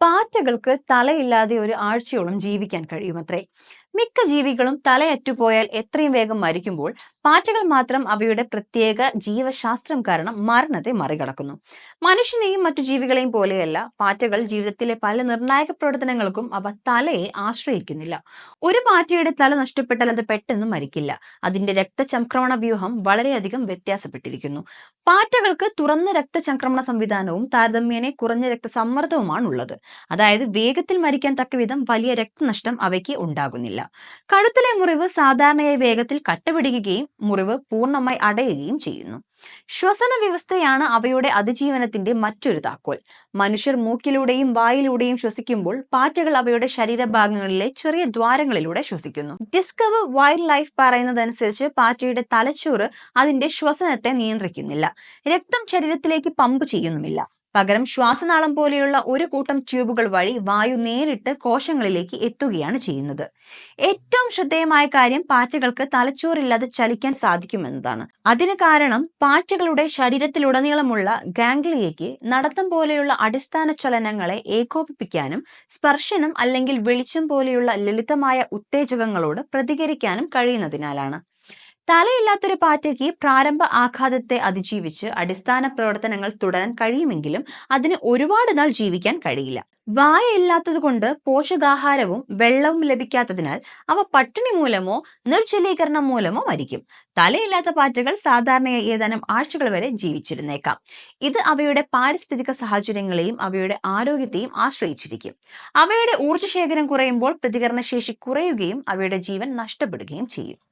പാറ്റകൾക്ക് തലയില്ലാതെ ഒരു ആഴ്ചയോളം ജീവിക്കാൻ കഴിയുമത്രേ. മിക്ക ജീവികളും തലയറ്റുപോയാൽ എത്രയും വേഗം മരിക്കുമ്പോൾ പാറ്റകൾ മാത്രം അവയുടെ പ്രത്യേക ജീവശാസ്ത്രം കാരണം മരണത്തെ മറികടക്കുന്നു. മനുഷ്യനെയും മറ്റു ജീവികളെയും പോലെയല്ല പാറ്റകൾ ജീവിതത്തിലെ പല നിർണായക പ്രവർത്തനങ്ങൾക്കും അവ തലയെ ആശ്രയിക്കുന്നില്ല. ഒരു പാറ്റയുടെ തല നഷ്ടപ്പെട്ടാൽ അത് പെട്ടെന്ന് മരിക്കില്ല. അതിന്റെ രക്തചംക്രമണ വ്യൂഹം വളരെയധികം വ്യത്യാസപ്പെട്ടിരിക്കുന്നു. പാറ്റകൾക്ക് തുറന്ന രക്തചംക്രമണ സംവിധാനവും താരതമ്യേന കുറഞ്ഞ രക്തസമ്മർദ്ദവുമാണ് ഉള്ളത്. അതായത് വേഗത്തിൽ മരിക്കാൻ തക്കവിധം വലിയ രക്തനഷ്ടം അവയ്ക്ക് ഉണ്ടാകുന്നില്ല. കഴുത്തിലെ മുറിവ് സാധാരണയായി വേഗത്തിൽ കട്ടപിടിക്കുകയും മുറിവ് പൂർണ്ണമായി അടയുകയും ചെയ്യുന്നു. ശ്വസന വ്യവസ്ഥയാണ് അവയുടെ അതിജീവനത്തിന്റെ മറ്റൊരു താക്കോൽ. മനുഷ്യർ മൂക്കിലൂടെയും വായിലൂടെയും ശ്വസിക്കുമ്പോൾ പാറ്റകൾ അവയുടെ ശരീരഭാഗങ്ങളിലെ ചെറിയ ദ്വാരങ്ങളിലൂടെ ശ്വസിക്കുന്നു. ഡിസ്കവർ വൈൽഡ് ലൈഫ് പറയുന്നതനുസരിച്ച് പാറ്റയുടെ തലച്ചോറ് അതിന്റെ ശ്വസനത്തെ നിയന്ത്രിക്കുന്നില്ല. രക്തം ശരീരത്തിലേക്ക് പമ്പ് ചെയ്യുന്നുമില്ല. പകരം ശ്വാസനാളം പോലെയുള്ള ഒരു കൂട്ടം ട്യൂബുകൾ വഴി വായു നേരിട്ട് കോശങ്ങളിലേക്ക് എത്തുകയാണ് ചെയ്യുന്നത്. ഏറ്റവും ശ്രദ്ധേയമായ കാര്യം പാറ്റകൾക്ക് തലച്ചോറില്ലാതെ ചലിക്കാൻ സാധിക്കുമെന്നതാണ്. അതിന് കാരണം പാറ്റകളുടെ ശരീരത്തിലുടനീളമുള്ള ഗാംഗ്ലിയയ്ക്ക് നടത്തം പോലെയുള്ള അടിസ്ഥാന ചലനങ്ങളെ ഏകോപിപ്പിക്കാനും സ്പർശനം അല്ലെങ്കിൽ വെളിച്ചം പോലെയുള്ള ലളിതമായ ഉത്തേജകങ്ങളോട് പ്രതികരിക്കാനും കഴിയുന്നതിനാലാണ്. തലയില്ലാത്തൊരു പാറ്റയ്ക്ക് പ്രാരംഭ ആഘാതത്തെ അതിജീവിച്ച് അടിസ്ഥാന പ്രവർത്തനങ്ങൾ തുടരാൻ കഴിയുമെങ്കിലും അതിന് ഒരുപാട് നാൾ ജീവിക്കാൻ കഴിയില്ല. വായ ഇല്ലാത്തതുകൊണ്ട് പോഷകാഹാരവും വെള്ളവും ലഭിക്കാത്തതിനാൽ അവ പട്ടിണി മൂലമോ നിർജ്ജലീകരണം മൂലമോ മരിക്കും. തലയില്ലാത്ത പാറ്റകൾ സാധാരണയായി ഏതാനും ആഴ്ചകൾ വരെ ജീവിച്ചിരുന്നേക്കാം. ഇത് അവയുടെ പാരിസ്ഥിതിക സാഹചര്യങ്ങളെയും അവയുടെ ആരോഗ്യത്തെയും ആശ്രയിച്ചിരിക്കും. അവയുടെ ഊർജ്ജശേഖരം കുറയുമ്പോൾ പ്രതികരണശേഷി കുറയുകയും അവയുടെ ജീവൻ നഷ്ടപ്പെടുകയും ചെയ്യും.